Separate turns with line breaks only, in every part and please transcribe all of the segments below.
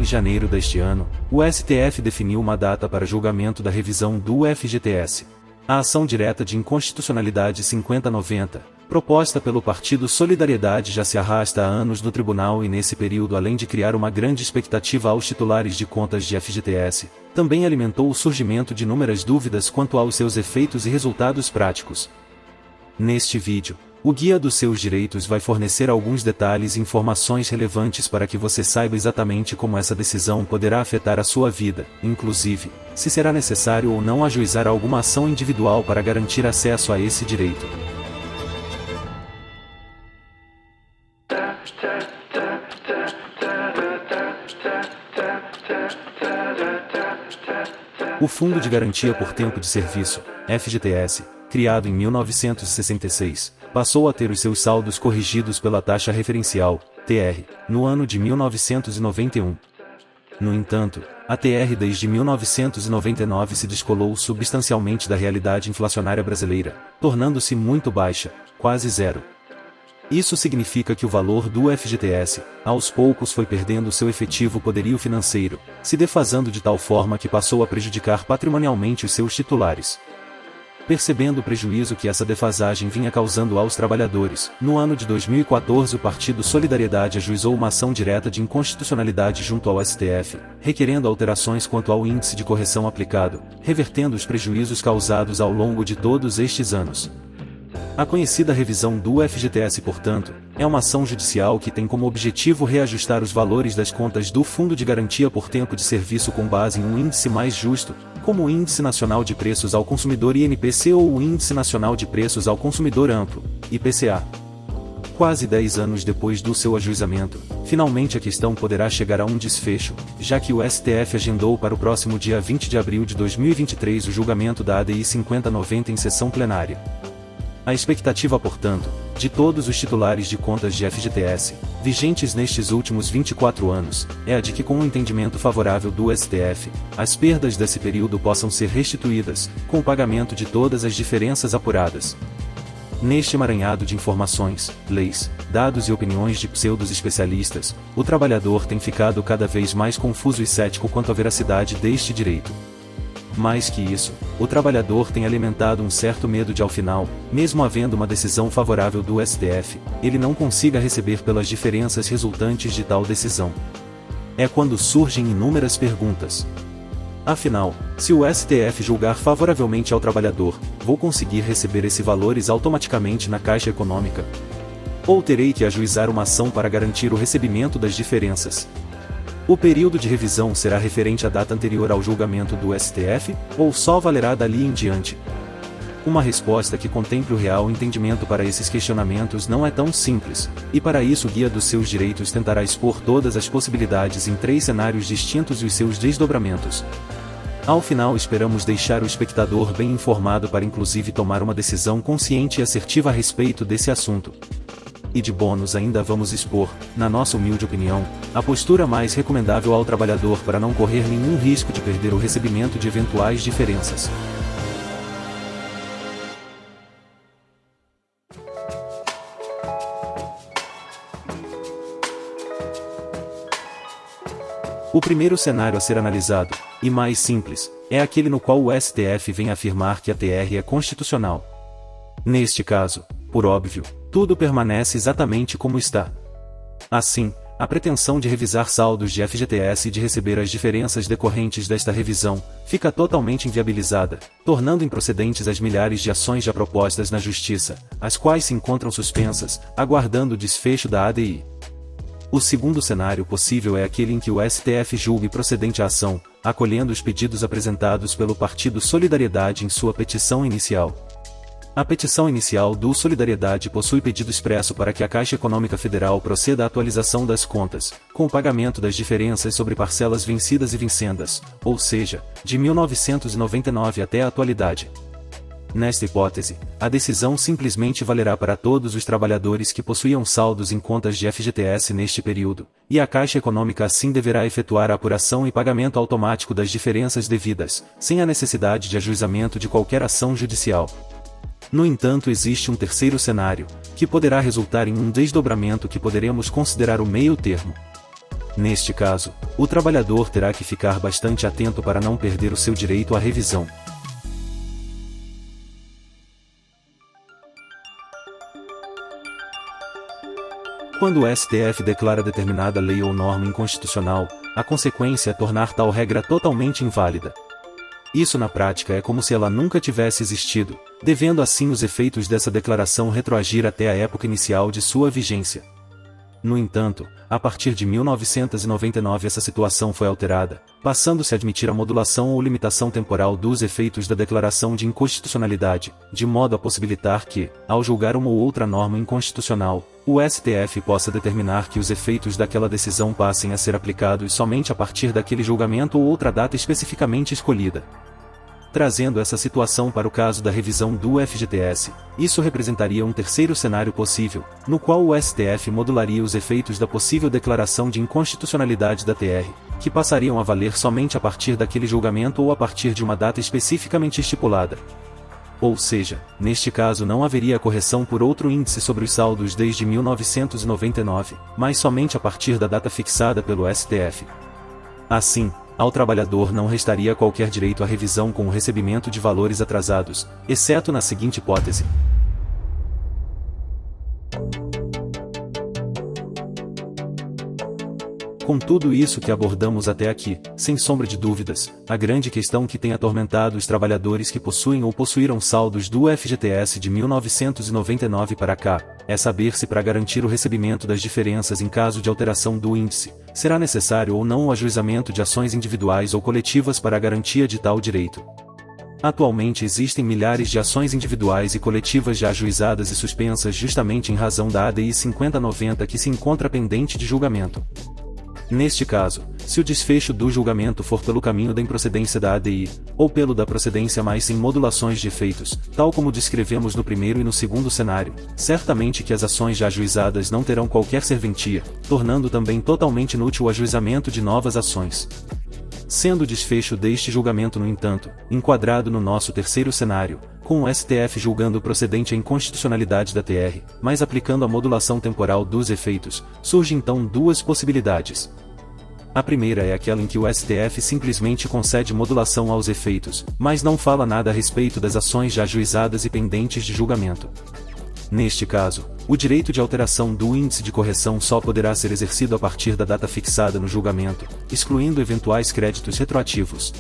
janeiro deste ano, o STF definiu uma data para julgamento da revisão do FGTS. A ação direta de inconstitucionalidade 5090, proposta pelo Partido Solidariedade, já se arrasta há anos no tribunal e nesse período, além de criar uma grande expectativa aos titulares de contas de FGTS, também alimentou o surgimento de inúmeras dúvidas quanto aos seus efeitos e resultados práticos. Neste vídeo, o Guia dos Seus Direitos vai fornecer alguns detalhes e informações relevantes para que você saiba exatamente como essa decisão poderá afetar a sua vida, inclusive, se será necessário ou não ajuizar alguma ação individual para garantir acesso a esse direito. O Fundo de Garantia por Tempo de Serviço, FGTS, criado em 1966, passou a ter os seus saldos corrigidos pela taxa referencial, TR, no ano de 1991. No entanto, a TR desde 1999 se descolou substancialmente da realidade inflacionária brasileira, tornando-se muito baixa, quase zero. Isso significa que o valor do FGTS, aos poucos, foi perdendo seu efetivo poderio financeiro, se defasando de tal forma que passou a prejudicar patrimonialmente os seus titulares. Percebendo o prejuízo que essa defasagem vinha causando aos trabalhadores, no ano de 2014 o Partido Solidariedade ajuizou uma ação direta de inconstitucionalidade junto ao STF, requerendo alterações quanto ao índice de correção aplicado, revertendo os prejuízos causados ao longo de todos estes anos. A conhecida revisão do FGTS, portanto, é uma ação judicial que tem como objetivo reajustar os valores das contas do Fundo de Garantia por Tempo de Serviço com base em um índice mais justo, como o Índice Nacional de Preços ao Consumidor INPC ou o Índice Nacional de Preços ao Consumidor Amplo, IPCA. Quase 10 anos depois do seu ajuizamento, finalmente a questão poderá chegar a um desfecho, já que o STF agendou para o próximo dia 20 de abril de 2023 o julgamento da ADI 5090 em sessão plenária. A expectativa, portanto, de todos os titulares de contas de FGTS, vigentes nestes últimos 24 anos, é a de que, com o entendimento favorável do STF, as perdas desse período possam ser restituídas, com o pagamento de todas as diferenças apuradas. Neste emaranhado de informações, leis, dados e opiniões de pseudos especialistas, o trabalhador tem ficado cada vez mais confuso e cético quanto à veracidade deste direito. Mais que isso, o trabalhador tem alimentado um certo medo de, ao final, mesmo havendo uma decisão favorável do STF, ele não consiga receber pelas diferenças resultantes de tal decisão. É quando surgem inúmeras perguntas. Afinal, se o STF julgar favoravelmente ao trabalhador, vou conseguir receber esses valores automaticamente na Caixa Econômica? Ou terei que ajuizar uma ação para garantir o recebimento das diferenças? O período de revisão será referente à data anterior ao julgamento do STF, ou só valerá dali em diante? Uma resposta que contemple o real entendimento para esses questionamentos não é tão simples, e para isso o Guia dos Seus Direitos tentará expor todas as possibilidades em 3 cenários distintos e os seus desdobramentos. Ao final, esperamos deixar o espectador bem informado para inclusive tomar uma decisão consciente e assertiva a respeito desse assunto. E de bônus ainda vamos expor, na nossa humilde opinião, a postura mais recomendável ao trabalhador para não correr nenhum risco de perder o recebimento de eventuais diferenças. O primeiro cenário a ser analisado, e mais simples, é aquele no qual o STF vem afirmar que a TR é constitucional. Neste caso, por óbvio, tudo permanece exatamente como está. Assim, a pretensão de revisar saldos de FGTS e de receber as diferenças decorrentes desta revisão, fica totalmente inviabilizada, tornando improcedentes as milhares de ações já propostas na Justiça, as quais se encontram suspensas, aguardando o desfecho da ADI. O segundo cenário possível é aquele em que o STF julgue procedente a ação, acolhendo os pedidos apresentados pelo Partido Solidariedade em sua petição inicial. A petição inicial do Solidariedade possui pedido expresso para que a Caixa Econômica Federal proceda à atualização das contas, com o pagamento das diferenças sobre parcelas vencidas e vincendas, ou seja, de 1999 até a atualidade. Nesta hipótese, a decisão simplesmente valerá para todos os trabalhadores que possuíam saldos em contas de FGTS neste período, e a Caixa Econômica assim deverá efetuar a apuração e pagamento automático das diferenças devidas, sem a necessidade de ajuizamento de qualquer ação judicial. No entanto, existe um terceiro cenário, que poderá resultar em um desdobramento que poderemos considerar o meio termo. Neste caso, o trabalhador terá que ficar bastante atento para não perder o seu direito à revisão. Quando o STF declara determinada lei ou norma inconstitucional, a consequência é tornar tal regra totalmente inválida. Isso na prática é como se ela nunca tivesse existido, devendo assim os efeitos dessa declaração retroagir até a época inicial de sua vigência. No entanto, a partir de 1999 essa situação foi alterada, passando-se a admitir a modulação ou limitação temporal dos efeitos da declaração de inconstitucionalidade, de modo a possibilitar que, ao julgar uma ou outra norma inconstitucional, o STF possa determinar que os efeitos daquela decisão passem a ser aplicados somente a partir daquele julgamento ou outra data especificamente escolhida. Trazendo essa situação para o caso da revisão do FGTS, isso representaria um terceiro cenário possível, no qual o STF modularia os efeitos da possível declaração de inconstitucionalidade da TR, que passariam a valer somente a partir daquele julgamento ou a partir de uma data especificamente estipulada. Ou seja, neste caso não haveria correção por outro índice sobre os saldos desde 1999, mas somente a partir da data fixada pelo STF. Assim, ao trabalhador não restaria qualquer direito à revisão com o recebimento de valores atrasados, exceto na seguinte hipótese. Com tudo isso que abordamos até aqui, sem sombra de dúvidas, a grande questão que tem atormentado os trabalhadores que possuem ou possuíram saldos do FGTS de 1999 para cá, é saber se para garantir o recebimento das diferenças em caso de alteração do índice, será necessário ou não o ajuizamento de ações individuais ou coletivas para a garantia de tal direito. Atualmente existem milhares de ações individuais e coletivas já ajuizadas e suspensas justamente em razão da ADI 5090 que se encontra pendente de julgamento. Neste caso, se o desfecho do julgamento for pelo caminho da improcedência da ADI, ou pelo da procedência mas sem modulações de efeitos, tal como descrevemos no primeiro e no segundo cenário, certamente que as ações já ajuizadas não terão qualquer serventia, tornando também totalmente inútil o ajuizamento de novas ações. Sendo o desfecho deste julgamento, no entanto, enquadrado no nosso terceiro cenário, com o STF julgando procedente a inconstitucionalidade da TR, mas aplicando a modulação temporal dos efeitos, surgem então duas possibilidades. A primeira é aquela em que o STF simplesmente concede modulação aos efeitos, mas não fala nada a respeito das ações já ajuizadas e pendentes de julgamento. Neste caso, o direito de alteração do índice de correção só poderá ser exercido a partir da data fixada no julgamento, excluindo eventuais créditos retroativos.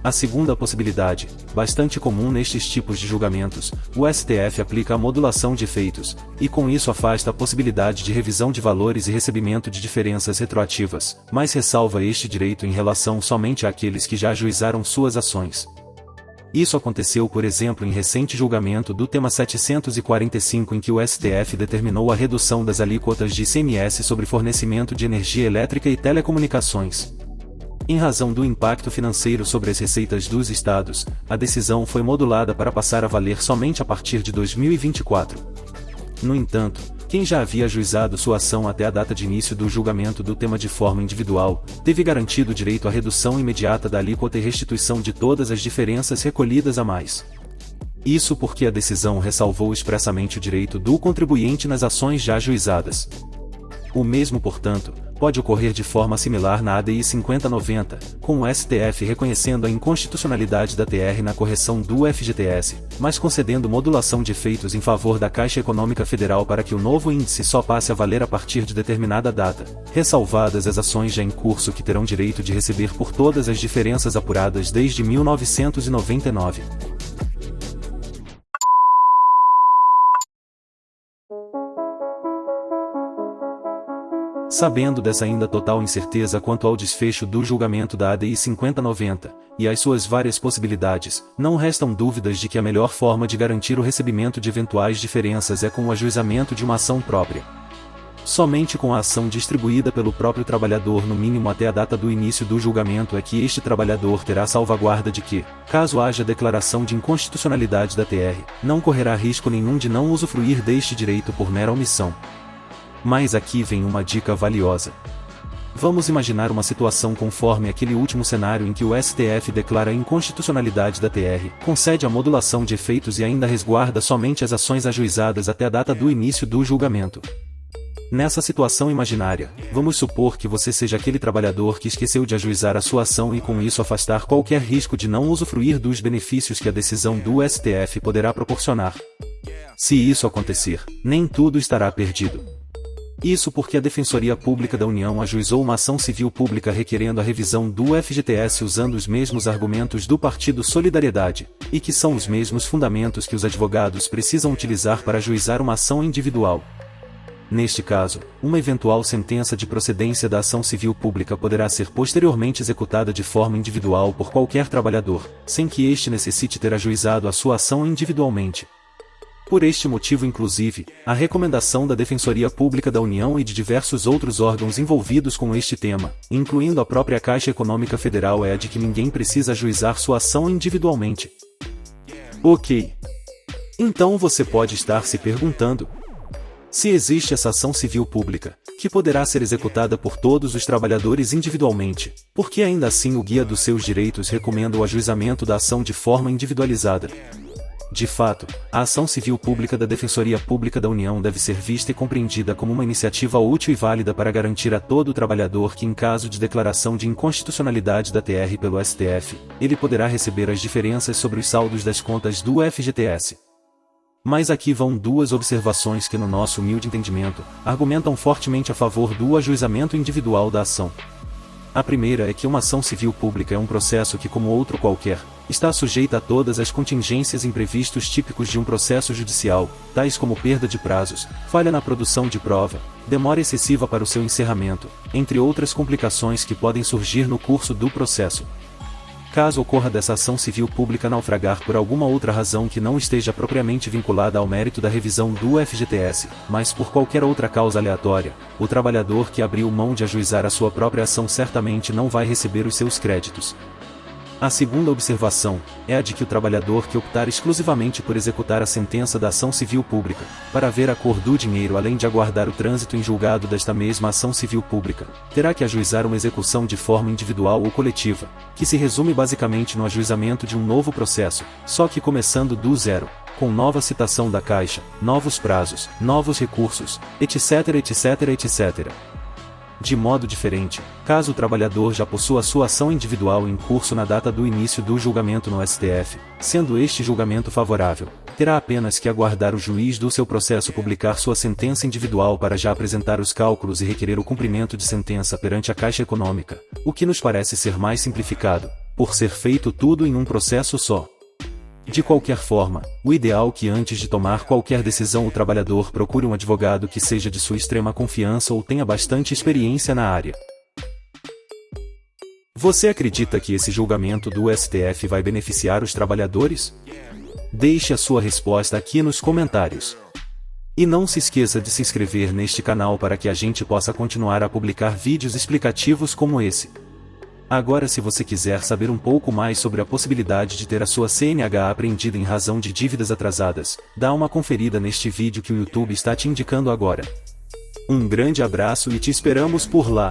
A segunda possibilidade, bastante comum nestes tipos de julgamentos, o STF aplica a modulação de efeitos, e com isso afasta a possibilidade de revisão de valores e recebimento de diferenças retroativas, mas ressalva este direito em relação somente àqueles que já ajuizaram suas ações. Isso aconteceu, por exemplo, em recente julgamento do tema 745 em que o STF determinou a redução das alíquotas de ICMS sobre fornecimento de energia elétrica e telecomunicações. Em razão do impacto financeiro sobre as receitas dos estados, a decisão foi modulada para passar a valer somente a partir de 2024. No entanto, quem já havia ajuizado sua ação até a data de início do julgamento do tema de forma individual, teve garantido o direito à redução imediata da alíquota e restituição de todas as diferenças recolhidas a mais. Isso porque a decisão ressalvou expressamente o direito do contribuinte nas ações já ajuizadas. O mesmo, portanto, pode ocorrer de forma similar na ADI 5090, com o STF reconhecendo a inconstitucionalidade da TR na correção do FGTS, mas concedendo modulação de efeitos em favor da Caixa Econômica Federal para que o novo índice só passe a valer a partir de determinada data, ressalvadas as ações já em curso que terão direito de receber por todas as diferenças apuradas desde 1999. Sabendo dessa ainda total incerteza quanto ao desfecho do julgamento da ADI 5090, e as suas várias possibilidades, não restam dúvidas de que a melhor forma de garantir o recebimento de eventuais diferenças é com o ajuizamento de uma ação própria. Somente com a ação distribuída pelo próprio trabalhador no mínimo até a data do início do julgamento é que este trabalhador terá salvaguarda de que, caso haja declaração de inconstitucionalidade da TR, não correrá risco nenhum de não usufruir deste direito por mera omissão. Mas aqui vem uma dica valiosa. Vamos imaginar uma situação conforme aquele último cenário em que o STF declara a inconstitucionalidade da TR, concede a modulação de efeitos e ainda resguarda somente as ações ajuizadas até a data do início do julgamento. Nessa situação imaginária, vamos supor que você seja aquele trabalhador que esqueceu de ajuizar a sua ação e com isso afastar qualquer risco de não usufruir dos benefícios que a decisão do STF poderá proporcionar. Se isso acontecer, nem tudo estará perdido. Isso porque a Defensoria Pública da União ajuizou uma ação civil pública requerendo a revisão do FGTS usando os mesmos argumentos do Partido Solidariedade, e que são os mesmos fundamentos que os advogados precisam utilizar para ajuizar uma ação individual. Neste caso, uma eventual sentença de procedência da ação civil pública poderá ser posteriormente executada de forma individual por qualquer trabalhador, sem que este necessite ter ajuizado a sua ação individualmente. Por este motivo, inclusive, a recomendação da Defensoria Pública da União e de diversos outros órgãos envolvidos com este tema, incluindo a própria Caixa Econômica Federal, é a de que ninguém precisa ajuizar sua ação individualmente. Ok. Então você pode estar se perguntando: se existe essa ação civil pública, que poderá ser executada por todos os trabalhadores individualmente, por que ainda assim o Guia dos Seus Direitos recomenda o ajuizamento da ação de forma individualizada? De fato, a ação civil pública da Defensoria Pública da União deve ser vista e compreendida como uma iniciativa útil e válida para garantir a todo trabalhador que, em caso de declaração de inconstitucionalidade da TR pelo STF, ele poderá receber as diferenças sobre os saldos das contas do FGTS. Mas aqui vão duas observações que, no nosso humilde entendimento, argumentam fortemente a favor do ajuizamento individual da ação. A primeira é que uma ação civil pública é um processo que, como outro qualquer, está sujeita a todas as contingências e imprevistos típicos de um processo judicial, tais como perda de prazos, falha na produção de prova, demora excessiva para o seu encerramento, entre outras complicações que podem surgir no curso do processo. Caso ocorra dessa ação civil pública naufragar por alguma outra razão que não esteja propriamente vinculada ao mérito da revisão do FGTS, mas por qualquer outra causa aleatória, o trabalhador que abriu mão de ajuizar a sua própria ação certamente não vai receber os seus créditos. A segunda observação é a de que o trabalhador que optar exclusivamente por executar a sentença da ação civil pública, para ver a cor do dinheiro além de aguardar o trânsito em julgado desta mesma ação civil pública, terá que ajuizar uma execução de forma individual ou coletiva, que se resume basicamente no ajuizamento de um novo processo, só que começando do zero, com nova citação da Caixa, novos prazos, novos recursos, etc, etc, etc. De modo diferente, caso o trabalhador já possua sua ação individual em curso na data do início do julgamento no STF, sendo este julgamento favorável, terá apenas que aguardar o juiz do seu processo publicar sua sentença individual para já apresentar os cálculos e requerer o cumprimento de sentença perante a Caixa Econômica, o que nos parece ser mais simplificado, por ser feito tudo em um processo só. De qualquer forma, o ideal é que antes de tomar qualquer decisão o trabalhador procure um advogado que seja de sua extrema confiança ou tenha bastante experiência na área. Você acredita que esse julgamento do STF vai beneficiar os trabalhadores? Deixe a sua resposta aqui nos comentários. E não se esqueça de se inscrever neste canal para que a gente possa continuar a publicar vídeos explicativos como esse. Agora, se você quiser saber um pouco mais sobre a possibilidade de ter a sua CNH apreendida em razão de dívidas atrasadas, dá uma conferida neste vídeo que o YouTube está te indicando agora. Um grande abraço e te esperamos por lá!